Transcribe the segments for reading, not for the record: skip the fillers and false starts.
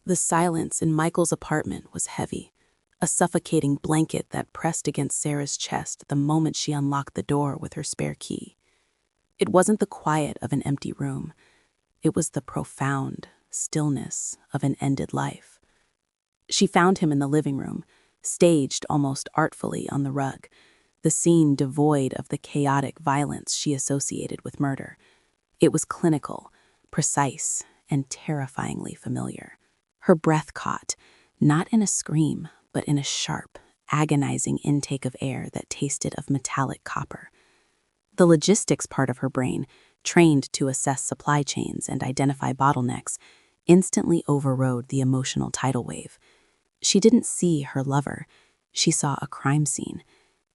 The silence in Michael's apartment was heavy, a suffocating blanket that pressed against Sarah's chest the moment she unlocked the door with her spare key. It wasn't the quiet of an empty room. It was the profound stillness of an ended life. She found him in the living room, staged almost artfully on the rug, the scene devoid of the chaotic violence she associated with murder. It was clinical, precise, and terrifyingly familiar. Her breath caught, not in a scream, but in a sharp, agonizing intake of air that tasted of metallic copper. The logistics part of her brain, trained to assess supply chains and identify bottlenecks, instantly overrode the emotional tidal wave. She didn't see her lover. She saw a crime scene.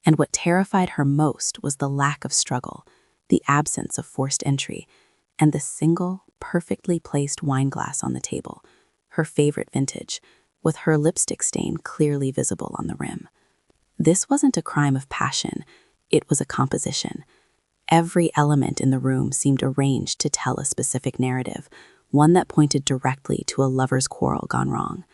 And what terrified her most was the lack of struggle, the absence of forced entry, and the single, perfectly placed wine glass on the table, her favorite vintage, with her lipstick stain clearly visible on the rim. This wasn't a crime of passion, it was a composition. Every element in the room seemed arranged to tell a specific narrative, one that pointed directly to a lover's quarrel gone wrong.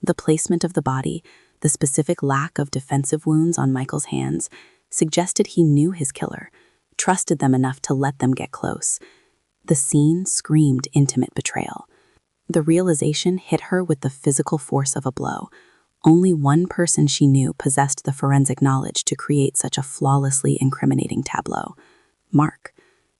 The placement of the body, the specific lack of defensive wounds on Michael's hands, suggested he knew his killer, trusted them enough to let them get close. The scene screamed intimate betrayal. The realization hit her with the physical force of a blow. Only one person she knew possessed the forensic knowledge to create such a flawlessly incriminating tableau. Mark,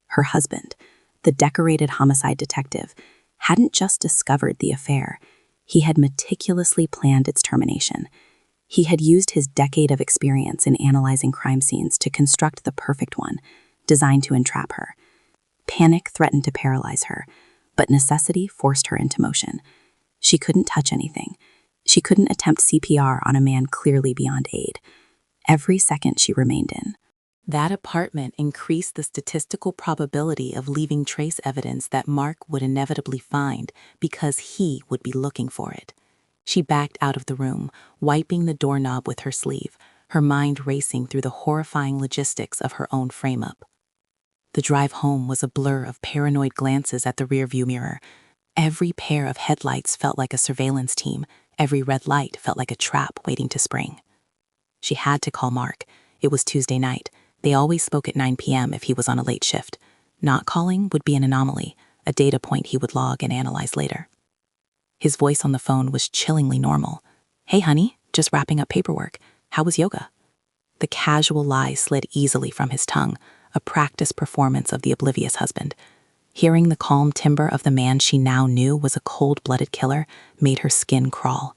her husband, the decorated homicide detective, hadn't just discovered the affair. He had meticulously planned its termination. He had used his decade of experience in analyzing crime scenes to construct the perfect one, designed to entrap her. Panic threatened to paralyze her, but necessity forced her into motion. She couldn't touch anything. She couldn't attempt CPR on a man clearly beyond aid. Every second she remained in. That apartment increased the statistical probability of leaving trace evidence that Mark would inevitably find because he would be looking for it. She backed out of the room, wiping the doorknob with her sleeve, her mind racing through the horrifying logistics of her own frame-up. The drive home was a blur of paranoid glances at the rearview mirror. Every pair of headlights felt like a surveillance team. Every red light felt like a trap waiting to spring. She had to call Mark. It was Tuesday night. They always spoke at 9 p.m. if he was on a late shift. Not calling would be an anomaly, a data point he would log and analyze later. His voice on the phone was chillingly normal. "Hey, honey, just wrapping up paperwork. How was yoga?" The casual lie slid easily from his tongue, a practiced performance of the oblivious husband. Hearing the calm timbre of the man she now knew was a cold-blooded killer made her skin crawl.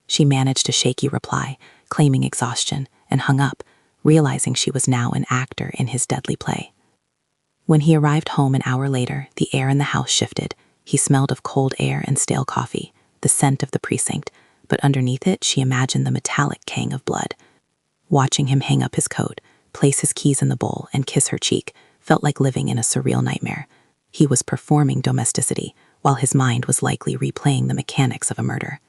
She managed a shaky reply, claiming exhaustion, and hung up, realizing she was now an actor in his deadly play. When he arrived home an hour later, the air in the house shifted. He smelled of cold air and stale coffee, the scent of the precinct, but underneath it she imagined the metallic tang of blood. Watching him hang up his coat, place his keys in the bowl, and kiss her cheek felt like living in a surreal nightmare. He was performing domesticity, while his mind was likely replaying the mechanics of a murder.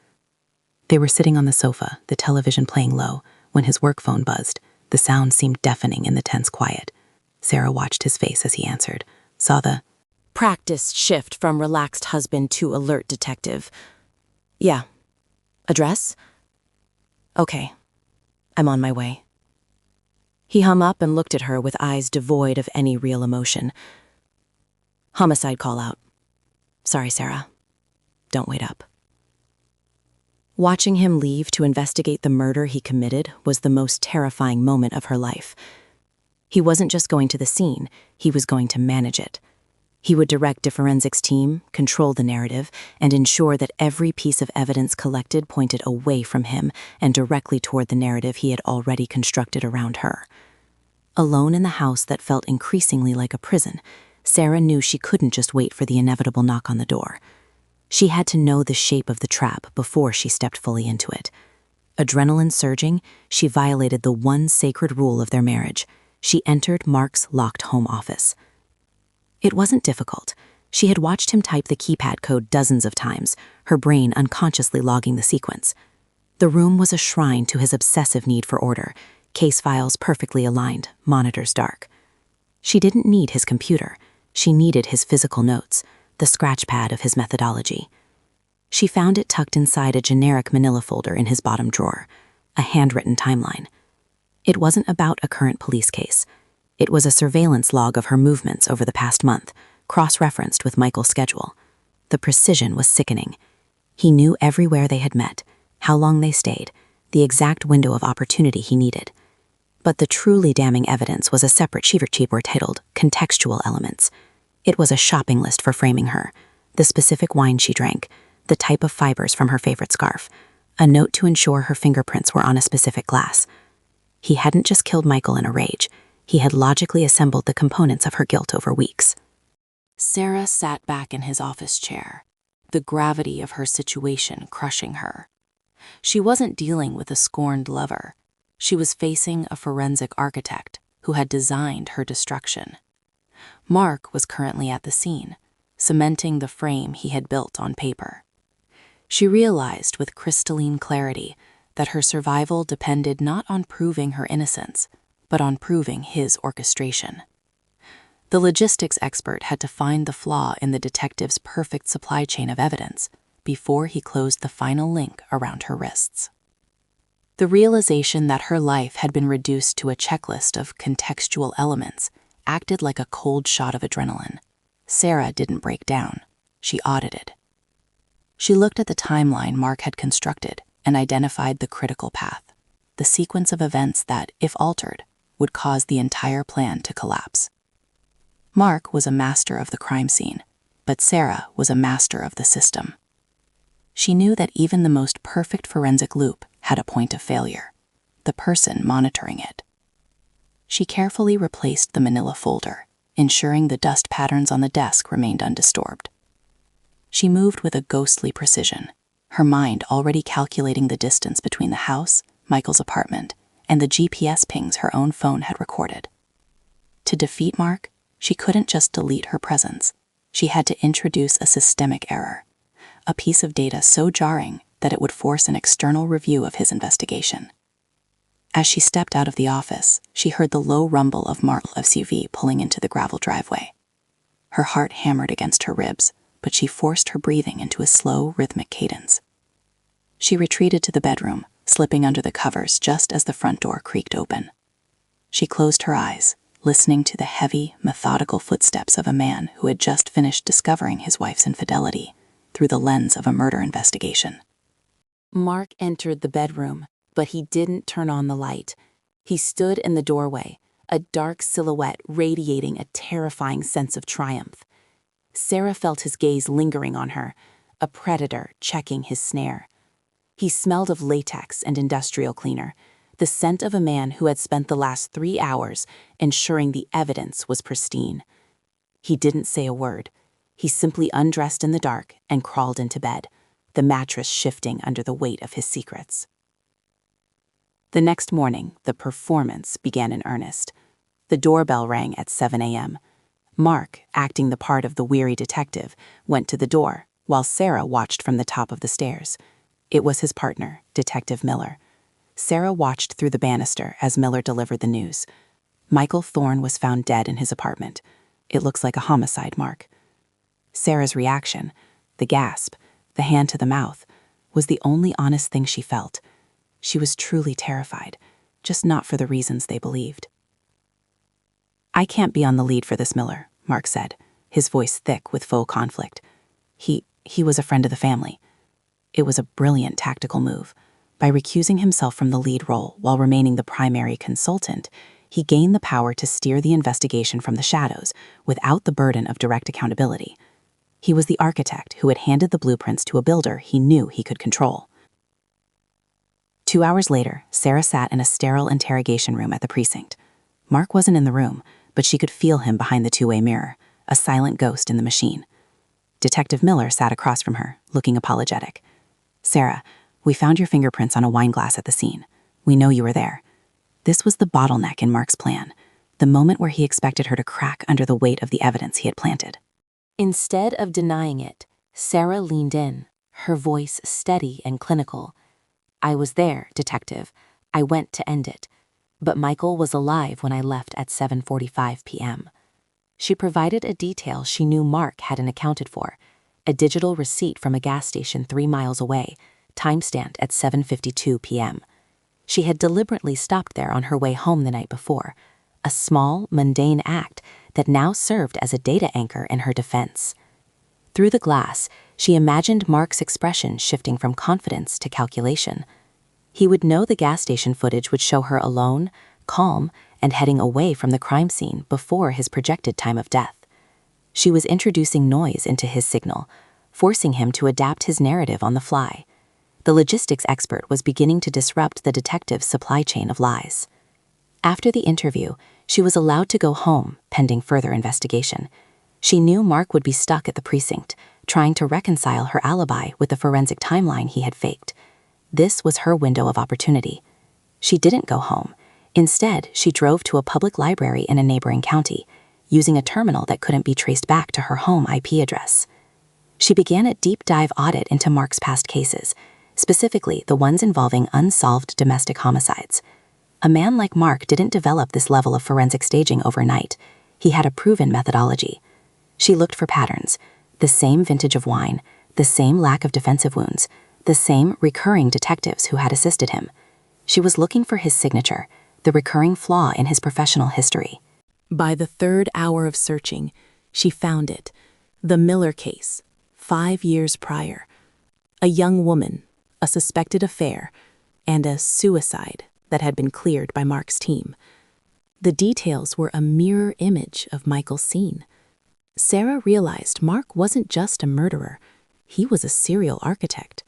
They were sitting on the sofa, the television playing low, when his work phone buzzed. The sound seemed deafening in the tense quiet. Sarah watched his face as he answered, saw the practiced shift from relaxed husband to alert detective. "Yeah. Address? Okay. I'm on my way." He hung up and looked at her with eyes devoid of any real emotion. "Homicide call out. Sorry, Sarah. Don't wait up." Watching him leave to investigate the murder he committed was the most terrifying moment of her life. He wasn't just going to the scene, he was going to manage it. He would direct a forensics team, control the narrative, and ensure that every piece of evidence collected pointed away from him and directly toward the narrative he had already constructed around her. Alone in the house that felt increasingly like a prison, Sarah knew she couldn't just wait for the inevitable knock on the door. She had to know the shape of the trap before she stepped fully into it. Adrenaline surging, she violated the one sacred rule of their marriage. She entered Mark's locked home office. It wasn't difficult. She had watched him type the keypad code dozens of times, her brain unconsciously logging the sequence. The room was a shrine to his obsessive need for order, case files perfectly aligned, monitors dark. She didn't need his computer. She needed his physical notes, the scratch pad of his methodology. She found it tucked inside a generic manila folder in his bottom drawer, a handwritten timeline. It wasn't about a current police case. It was a surveillance log of her movements over the past month, cross-referenced with Michael's schedule. The precision was sickening. He knew everywhere they had met, how long they stayed, the exact window of opportunity he needed. But the truly damning evidence was a separate sheet titled Contextual Elements. It was a shopping list for framing her, the specific wine she drank, the type of fibers from her favorite scarf, a note to ensure her fingerprints were on a specific glass. He hadn't just killed Michael in a rage. He had logically assembled the components of her guilt over weeks. Sarah sat back in his office chair, the gravity of her situation crushing her. She wasn't dealing with a scorned lover. She was facing a forensic architect who had designed her destruction. Mark was currently at the scene, cementing the frame he had built on paper. She realized with crystalline clarity that her survival depended not on proving her innocence, but on proving his orchestration. The logistics expert had to find the flaw in the detective's perfect supply chain of evidence before he closed the final link around her wrists. The realization that her life had been reduced to a checklist of contextual elements acted like a cold shot of adrenaline. Sarah didn't break down. She audited. She looked at the timeline Mark had constructed and identified the critical path, the sequence of events that, if altered, would cause the entire plan to collapse. Mark was a master of the crime scene, but Sarah was a master of the system. She knew that even the most perfect forensic loop had a point of failure, the person monitoring it. She carefully replaced the manila folder, ensuring the dust patterns on the desk remained undisturbed. She moved with a ghostly precision, her mind already calculating the distance between the house, Michael's apartment, and the GPS pings her own phone had recorded. To defeat Mark, she couldn't just delete her presence. She had to introduce a systemic error, a piece of data so jarring that it would force an external review of his investigation. As she stepped out of the office, she heard the low rumble of Mark's SUV pulling into the gravel driveway. Her heart hammered against her ribs, but she forced her breathing into a slow, rhythmic cadence. She retreated to the bedroom, slipping under the covers just as the front door creaked open. She closed her eyes, listening to the heavy, methodical footsteps of a man who had just finished discovering his wife's infidelity through the lens of a murder investigation. Mark entered the bedroom, but he didn't turn on the light. He stood in the doorway, a dark silhouette radiating a terrifying sense of triumph. Sarah felt his gaze lingering on her, a predator checking his snare. He smelled of latex and industrial cleaner, the scent of a man who had spent the last 3 hours ensuring the evidence was pristine. He didn't say a word. He simply undressed in the dark and crawled into bed, the mattress shifting under the weight of his secrets. The next morning, the performance began in earnest. The doorbell rang at 7 a.m. Mark, acting the part of the weary detective, went to the door, while Sarah watched from the top of the stairs. It was his partner, Detective Miller. Sarah watched through the banister as Miller delivered the news. Michael Thorne was found dead in his apartment. It looks like a homicide, Mark. Sarah's reaction, the gasp, the hand to the mouth, was the only honest thing she felt. She was truly terrified, just not for the reasons they believed. "I can't be on the lead for this, Miller," Mark said, his voice thick with faux conflict. He was a friend of the family. It was a brilliant tactical move. By recusing himself from the lead role while remaining the primary consultant, he gained the power to steer the investigation from the shadows without the burden of direct accountability. He was the architect who had handed the blueprints to a builder he knew he could control. 2 hours later, Sarah sat in a sterile interrogation room at the precinct. Mark wasn't in the room, but she could feel him behind the two-way mirror, a silent ghost in the machine. Detective Miller sat across from her, looking apologetic. "Sarah, we found your fingerprints on a wine glass at the scene. We know you were there." This was the bottleneck in Mark's plan, the moment where he expected her to crack under the weight of the evidence he had planted. Instead of denying it, Sarah leaned in, her voice steady and clinical. "I was there, detective. I went to end it. But Michael was alive when I left at 7:45 p.m. She provided a detail she knew Mark hadn't accounted for, a digital receipt from a gas station 3 miles away, timestamped at 7:52 p.m. She had deliberately stopped there on her way home the night before, a small, mundane act that now served as a data anchor in her defense. Through the glass, she imagined Mark's expression shifting from confidence to calculation. He would know the gas station footage would show her alone, calm, and heading away from the crime scene before his projected time of death. She was introducing noise into his signal, forcing him to adapt his narrative on the fly. The logistics expert was beginning to disrupt the detective's supply chain of lies. After the interview, she was allowed to go home, pending further investigation. She knew Mark would be stuck at the precinct, trying to reconcile her alibi with the forensic timeline he had faked. This was her window of opportunity. She didn't go home. Instead, she drove to a public library in a neighboring county, using a terminal that couldn't be traced back to her home IP address. She began a deep dive audit into Mark's past cases, specifically the ones involving unsolved domestic homicides. A man like Mark didn't develop this level of forensic staging overnight. He had a proven methodology. She looked for patterns, the same vintage of wine, the same lack of defensive wounds, the same recurring detectives who had assisted him. She was looking for his signature, the recurring flaw in his professional history. By the third hour of searching, she found it. The Miller case, 5 years prior. A young woman, a suspected affair, and a suicide that had been cleared by Mark's team. The details were a mirror image of Michael's scene. Sarah realized Mark wasn't just a murderer, he was a serial architect.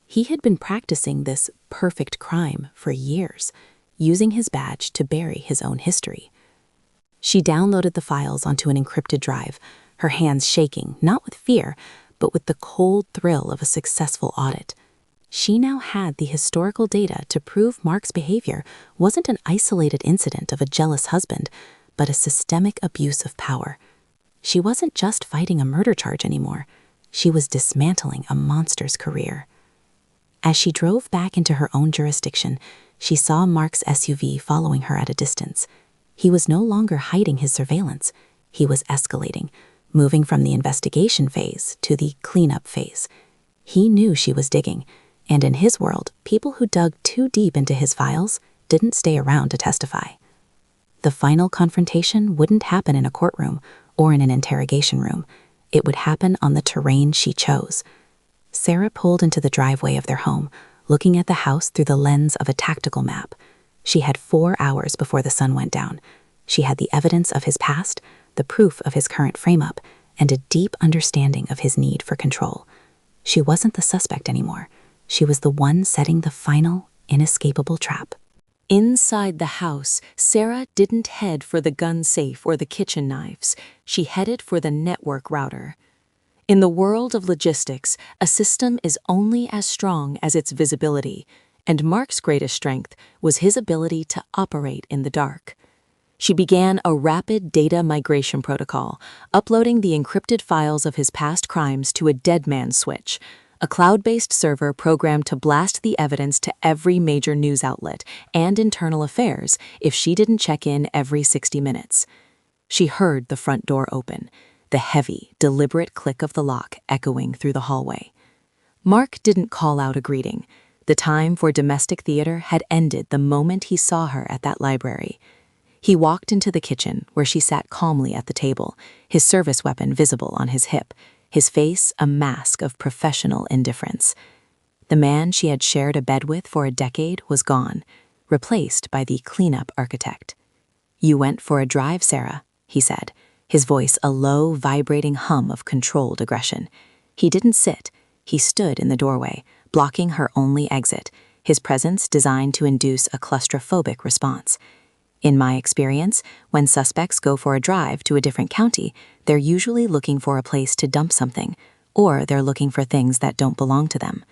He had been practicing this perfect crime for years, using his badge to bury his own history. She downloaded the files onto an encrypted drive, her hands shaking, not with fear, but with the cold thrill of a successful audit. She now had the historical data to prove Mark's behavior wasn't an isolated incident of a jealous husband, but a systemic abuse of power. She wasn't just fighting a murder charge anymore. She was dismantling a monster's career. As she drove back into her own jurisdiction, she saw Mark's SUV following her at a distance. He was no longer hiding his surveillance. He was escalating, moving from the investigation phase to the cleanup phase. He knew she was digging, and in his world, people who dug too deep into his files didn't stay around to testify. The final confrontation wouldn't happen in a courtroom or in an interrogation room. It would happen on the terrain she chose. Sarah pulled into the driveway of their home, looking at the house through the lens of a tactical map. She had 4 hours before the sun went down. She had the evidence of his past, the proof of his current frame-up, and a deep understanding of his need for control. She wasn't the suspect anymore. She was the one setting the final, inescapable trap. Inside the house, Sarah didn't head for the gun safe or the kitchen knives. She headed for the network router. In the world of logistics, a system is only as strong as its visibility, and Mark's greatest strength was his ability to operate in the dark. She began a rapid data migration protocol, uploading the encrypted files of his past crimes to a dead man's switch, a cloud-based server programmed to blast the evidence to every major news outlet and internal affairs if she didn't check in every 60 minutes. She heard the front door open, the heavy, deliberate click of the lock echoing through the hallway. Mark didn't call out a greeting. The time for domestic theater had ended the moment he saw her at that library. He walked into the kitchen, where she sat calmly at the table, his service weapon visible on his hip, his face a mask of professional indifference. The man she had shared a bed with for a decade was gone, replaced by the cleanup architect. "You went for a drive, Sarah," he said, his voice a low, vibrating hum of controlled aggression. He didn't sit. He stood in the doorway, blocking her only exit, his presence designed to induce a claustrophobic response. In my experience, when suspects go for a drive to a different county, they're usually looking for a place to dump something, or they're looking for things that don't belong to them.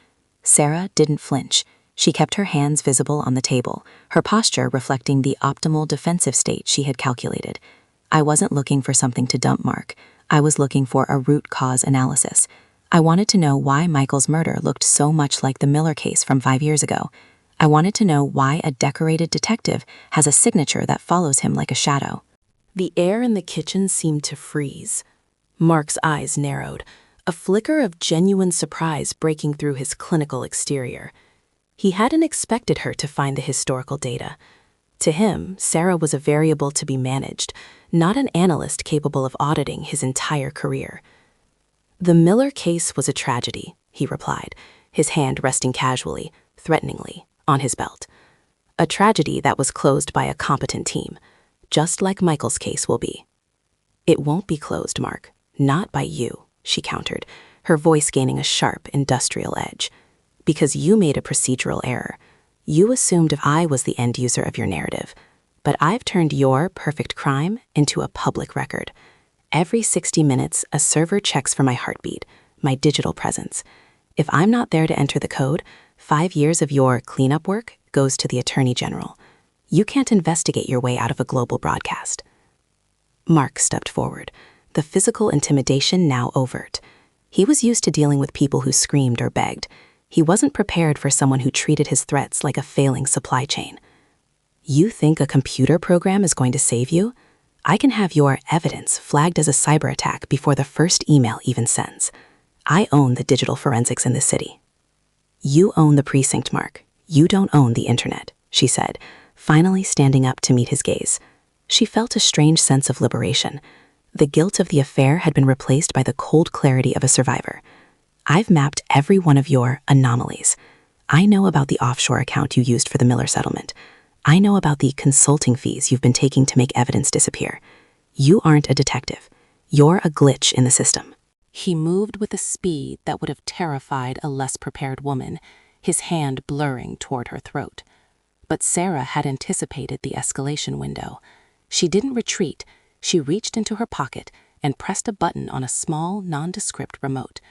Sarah didn't flinch. She kept her hands visible on the table, her posture reflecting the optimal defensive state she had calculated. I wasn't looking for something to dump, Mark. I was looking for a root cause analysis. I wanted to know why Michael's murder looked so much like the Miller case from 5 years ago. I wanted to know why a decorated detective has a signature that follows him like a shadow. The air in the kitchen seemed to freeze. Mark's eyes narrowed, a flicker of genuine surprise breaking through his clinical exterior. He hadn't expected her to find the historical data. To him, Sarah was a variable to be managed, not an analyst capable of auditing his entire career. "The Miller case was a tragedy," he replied, his hand resting casually, threateningly, on his belt. "A tragedy that was closed by a competent team, just like Michael's case will be." "It won't be closed, Mark. Not by you," she countered, her voice gaining a sharp, industrial edge. "Because you made a procedural error. You assumed I was the end user of your narrative, but I've turned your perfect crime into a public record. Every 60 minutes, a server checks for my heartbeat, my digital presence. If I'm not there to enter the code, 5 years of your cleanup work goes to the Attorney General. You can't investigate your way out of a global broadcast." Mark stepped forward, the physical intimidation now overt. He was used to dealing with people who screamed or begged. He wasn't prepared for someone who treated his threats like a failing supply chain. "You think a computer program is going to save you? I can have your evidence flagged as a cyber attack before the first email even sends. I own the digital forensics in this city." "You own the precinct, Mark. You don't own the internet," she said, finally standing up to meet his gaze. She felt a strange sense of liberation. The guilt of the affair had been replaced by the cold clarity of a survivor. "I've mapped every one of your anomalies. I know about the offshore account you used for the Miller settlement. I know about the consulting fees you've been taking to make evidence disappear. You aren't a detective. You're a glitch in the system." He moved with a speed that would have terrified a less prepared woman, his hand blurring toward her throat. But Sarah had anticipated the escalation window. She didn't retreat. She reached into her pocket and pressed a button on a small, nondescript remote.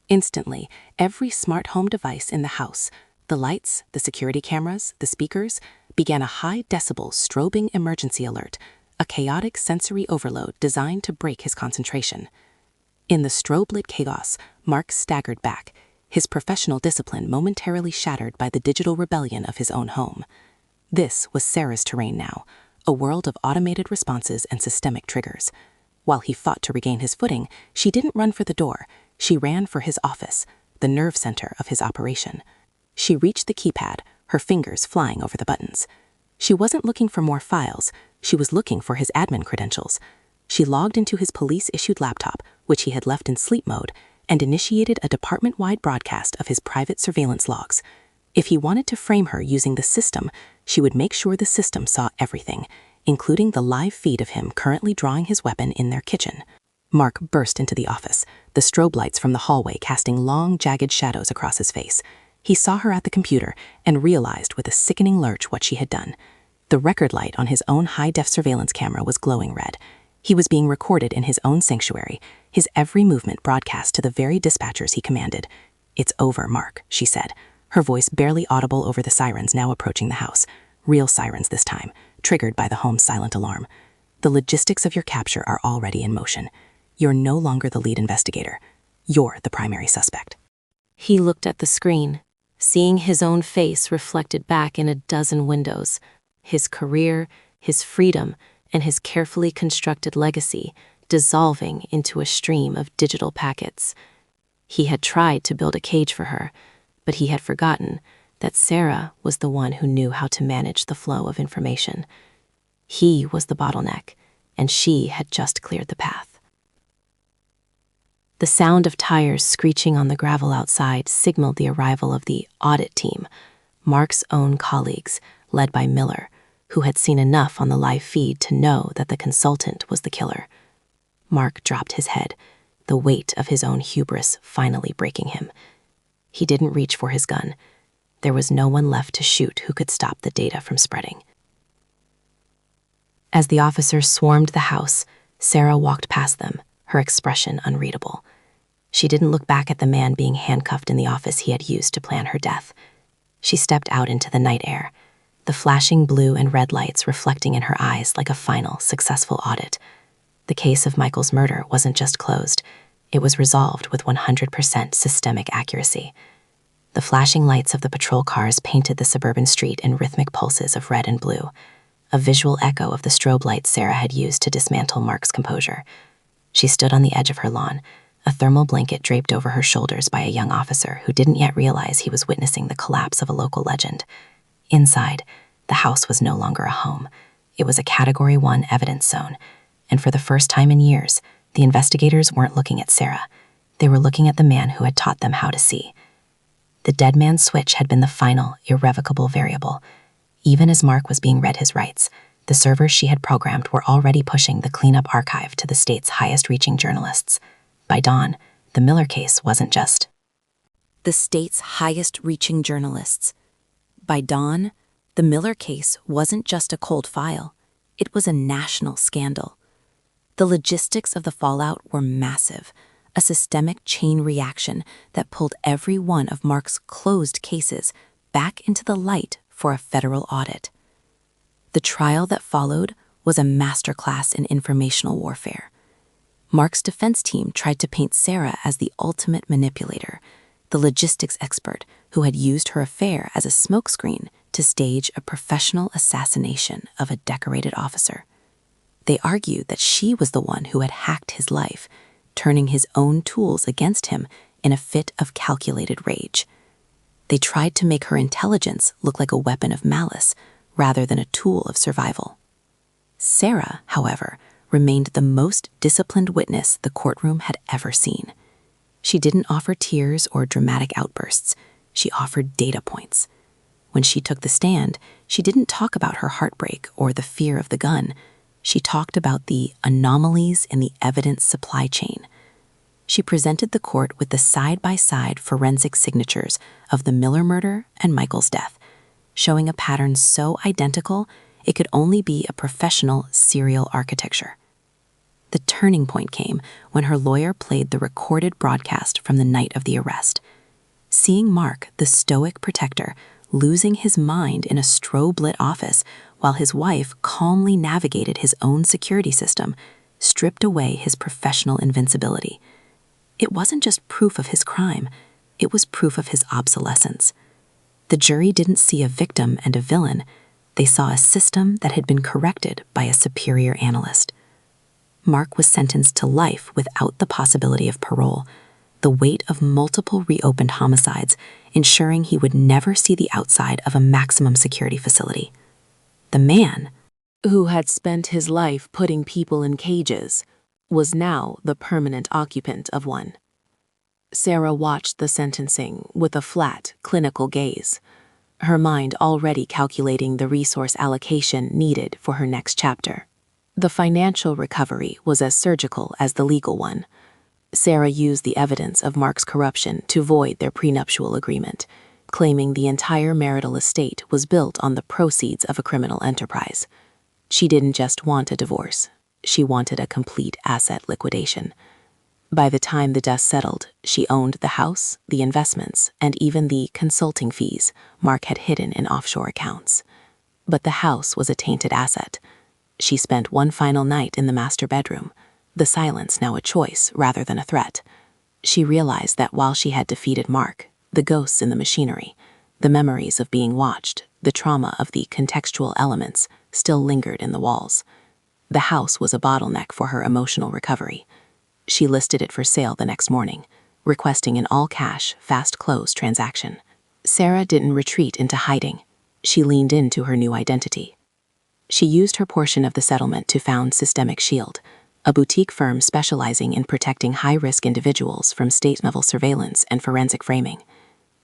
Instantly, every smart home device in the house, the lights, the security cameras, the speakers, began a high-decibel strobing emergency alert, a chaotic sensory overload designed to break his concentration. In the strobe-lit chaos, Mark staggered back, his professional discipline momentarily shattered by the digital rebellion of his own home. This was Sarah's terrain now, a world of automated responses and systemic triggers. While he fought to regain his footing, she didn't run for the door. She ran for his office, the nerve center of his operation. She reached the keypad, her fingers flying over the buttons. She wasn't looking for more files. She was looking for his admin credentials. She logged into his police-issued laptop, which he had left in sleep mode, and initiated a department-wide broadcast of his private surveillance logs. If he wanted to frame her using the system, she would make sure the system saw everything, including the live feed of him currently drawing his weapon in their kitchen. Mark burst into the office, the strobe lights from the hallway casting long, jagged shadows across his face. He saw her at the computer and realized with a sickening lurch what she had done. The record light on his own high-def surveillance camera was glowing red. He was being recorded in his own sanctuary, his every movement broadcast to the very dispatchers he commanded. "It's over, Mark," she said, her voice barely audible over the sirens now approaching the house. Real sirens this time, triggered by the home's silent alarm. "The logistics of your capture are already in motion. You're no longer the lead investigator. You're the primary suspect." He looked at the screen, seeing his own face reflected back in a dozen windows. His career, his freedom, and his carefully constructed legacy dissolving into a stream of digital packets. He had tried to build a cage for her, but he had forgotten that Sarah was the one who knew how to manage the flow of information. He was the bottleneck, and she had just cleared the path. The sound of tires screeching on the gravel outside signaled the arrival of the audit team, Mark's own colleagues, led by Miller, who had seen enough on the live feed to know that the consultant was the killer. Mark dropped his head, the weight of his own hubris finally breaking him. He didn't reach for his gun. There was no one left to shoot who could stop the data from spreading. As the officers swarmed the house, Sarah walked past them, her expression unreadable. She didn't look back at the man being handcuffed in the office he had used to plan her death. She stepped out into the night air, the flashing blue and red lights reflecting in her eyes like a final, successful audit. The case of Michael's murder wasn't just closed, it was resolved with 100% systemic accuracy. The flashing lights of the patrol cars painted the suburban street in rhythmic pulses of red and blue, a visual echo of the strobe lights Sarah had used to dismantle Mark's composure. She stood on the edge of her lawn, a thermal blanket draped over her shoulders by a young officer who didn't yet realize he was witnessing the collapse of a local legend. Inside, the house was no longer a home. It was a Category 1 evidence zone, and for the first time in years, the investigators weren't looking at Sarah. They were looking at the man who had taught them how to see. The dead man's switch had been the final, irrevocable variable. Even as Mark was being read his rights, the servers she had programmed were already pushing the cleanup archive to the state's highest-reaching journalists. By dawn, the Miller case wasn't just The state's highest-reaching journalists. By dawn, the Miller case wasn't just a cold file. It was a national scandal. The logistics of the fallout were massive, a systemic chain reaction that pulled every one of Mark's closed cases back into the light for a federal audit. The trial that followed was a masterclass in informational warfare. Mark's defense team tried to paint Sarah as the ultimate manipulator, the logistics expert who had used her affair as a smokescreen to stage a professional assassination of a decorated officer. They argued that she was the one who had hacked his life, turning his own tools against him in a fit of calculated rage. They tried to make her intelligence look like a weapon of malice rather than a tool of survival. Sarah, however, remained the most disciplined witness the courtroom had ever seen. She didn't offer tears or dramatic outbursts. She offered data points. When she took the stand, she didn't talk about her heartbreak or the fear of the gun. She talked about the anomalies in the evidence supply chain. She presented the court with the side-by-side forensic signatures of the Miller murder and Michael's death, showing a pattern so identical it could only be a professional serial architecture. The turning point came when her lawyer played the recorded broadcast from the night of the arrest. Seeing Mark, the stoic protector, losing his mind in a strobe-lit office while his wife calmly navigated his own security system, stripped away his professional invincibility. It wasn't just proof of his crime, it was proof of his obsolescence. The jury didn't see a victim and a villain. They saw a system that had been corrected by a superior analyst. Mark was sentenced to life without the possibility of parole, the weight of multiple reopened homicides ensuring he would never see the outside of a maximum security facility. The man, who had spent his life putting people in cages, was now the permanent occupant of one. Sarah watched the sentencing with a flat, clinical gaze, her mind already calculating the resource allocation needed for her next chapter. The financial recovery was as surgical as the legal one. Sarah used the evidence of Mark's corruption to void their prenuptial agreement, claiming the entire marital estate was built on the proceeds of a criminal enterprise. She didn't just want a divorce. She wanted a complete asset liquidation. By the time the dust settled, she owned the house, the investments, and even the consulting fees Mark had hidden in offshore accounts. But the house was a tainted asset. She spent one final night in the master bedroom, the silence now a choice rather than a threat. She realized that while she had defeated Mark, the ghosts in the machinery, the memories of being watched, the trauma of the contextual elements still lingered in the walls. The house was a bottleneck for her emotional recovery. She listed it for sale the next morning, requesting an all-cash, fast-close transaction. Sarah didn't retreat into hiding. She leaned into her new identity. She used her portion of the settlement to found Systemic Shield, a boutique firm specializing in protecting high-risk individuals from state-level surveillance and forensic framing.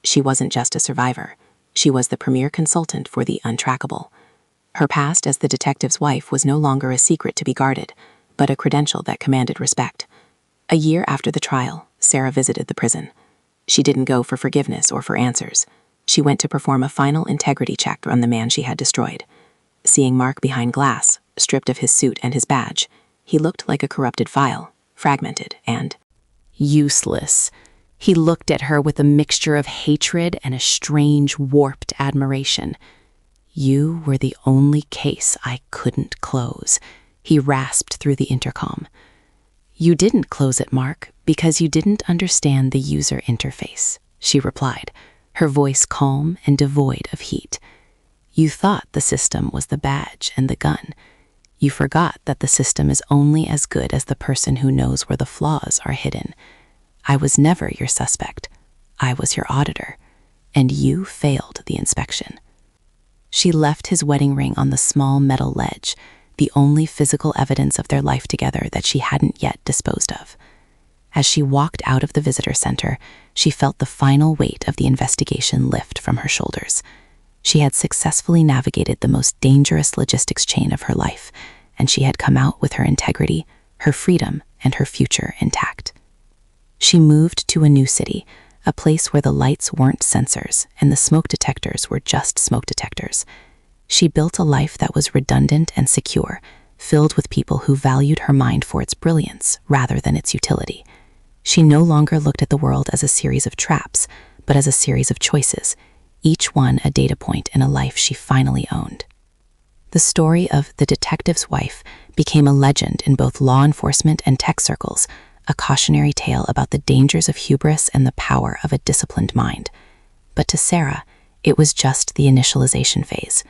She wasn't just a survivor. She was the premier consultant for the untrackable. Her past as the detective's wife was no longer a secret to be guarded, but a credential that commanded respect. A year after the trial, Sarah visited the prison. She didn't go for forgiveness or for answers. She went to perform a final integrity check on the man she had destroyed. Seeing Mark behind glass, stripped of his suit and his badge, he looked like a corrupted file, fragmented and useless. He looked at her with a mixture of hatred and a strange, warped admiration. "You were the only case I couldn't close," he rasped through the intercom. "You didn't close it, Mark, because you didn't understand the user interface," she replied, her voice calm and devoid of heat. "You thought the system was the badge and the gun. You forgot that the system is only as good as the person who knows where the flaws are hidden. I was never your suspect. I was your auditor, and you failed the inspection. She left his wedding ring on the small metal ledge, the only physical evidence of their life together that she hadn't yet disposed of. As she walked out of the visitor center, she felt the final weight of the investigation lift from her shoulders. She had successfully navigated the most dangerous logistics chain of her life, and she had come out with her integrity, her freedom, and her future intact. She moved to a new city, a place where the lights weren't sensors and the smoke detectors were just smoke detectors. She built a life that was redundant and secure, filled with people who valued her mind for its brilliance rather than its utility. She no longer looked at the world as a series of traps, but as a series of choices, each one a data point in a life she finally owned. The story of The Detective's Wife became a legend in both law enforcement and tech circles, a cautionary tale about the dangers of hubris and the power of a disciplined mind. But to Sarah, it was just the initialization phase.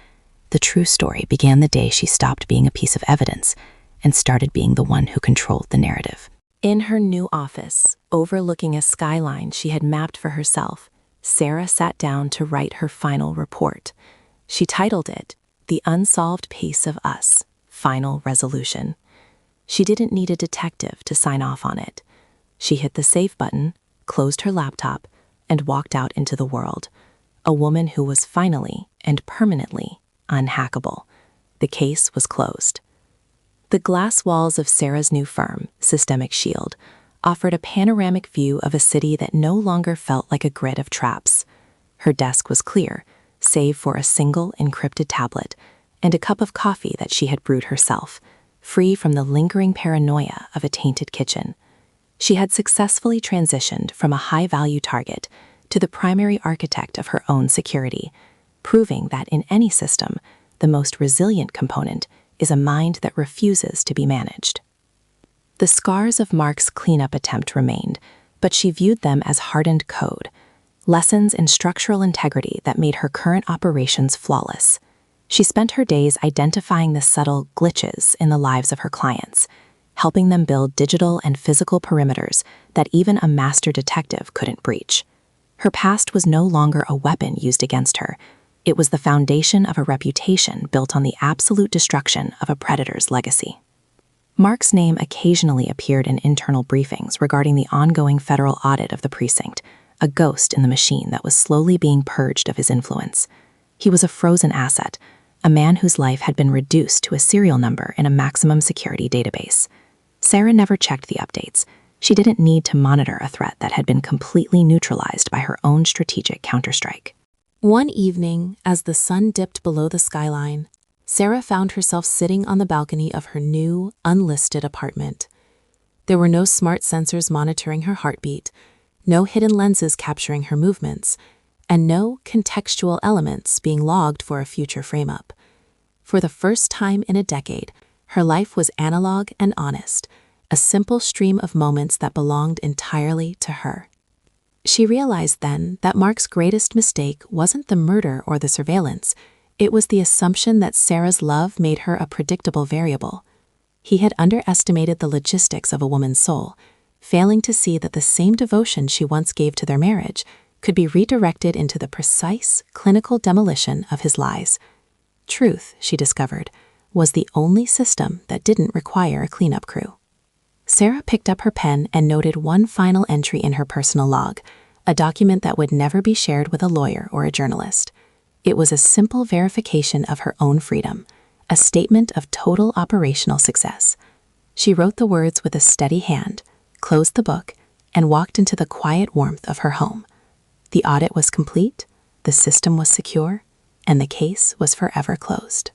The true story began the day she stopped being a piece of evidence and started being the one who controlled the narrative. In her new office, overlooking a skyline she had mapped for herself, Sarah sat down to write her final report. She titled it, The Unsolved Pace of Us, Final Resolution. She didn't need a detective to sign off on it. She hit the save button, closed her laptop, and walked out into the world, a woman who was finally and permanently unhackable. The case was closed. The glass walls of Sarah's new firm, Systemic Shield, offered a panoramic view of a city that no longer felt like a grid of traps. Her desk was clear, save for a single encrypted tablet and a cup of coffee that she had brewed herself, free from the lingering paranoia of a tainted kitchen. She had successfully transitioned from a high-value target to the primary architect of her own security, proving that in any system, the most resilient component is a mind that refuses to be managed. The scars of Mark's cleanup attempt remained, but she viewed them as hardened code, lessons in structural integrity that made her current operations flawless. She spent her days identifying the subtle glitches in the lives of her clients, helping them build digital and physical perimeters that even a master detective couldn't breach. Her past was no longer a weapon used against her. It was the foundation of a reputation built on the absolute destruction of a predator's legacy. Mark's name occasionally appeared in internal briefings regarding the ongoing federal audit of the precinct, a ghost in the machine that was slowly being purged of his influence. He was a frozen asset, a man whose life had been reduced to a serial number in a maximum security database. Sarah never checked the updates. She didn't need to monitor a threat that had been completely neutralized by her own strategic counterstrike. One evening, as the sun dipped below the skyline, Sarah found herself sitting on the balcony of her new, unlisted apartment. There were no smart sensors monitoring her heartbeat, no hidden lenses capturing her movements, and no contextual elements being logged for a future frame-up. For the first time in a decade, her life was analog and honest, a simple stream of moments that belonged entirely to her. She realized then that Mark's greatest mistake wasn't the murder or the surveillance. It was the assumption that Sarah's love made her a predictable variable. He had underestimated the logistics of a woman's soul, failing to see that the same devotion she once gave to their marriage could be redirected into the precise, clinical demolition of his lies. Truth, she discovered, was the only system that didn't require a cleanup crew. Sarah picked up her pen and noted one final entry in her personal log, a document that would never be shared with a lawyer or a journalist. It was a simple verification of her own freedom, a statement of total operational success. She wrote the words with a steady hand, closed the book, and walked into the quiet warmth of her home. The audit was complete, the system was secure, and the case was forever closed.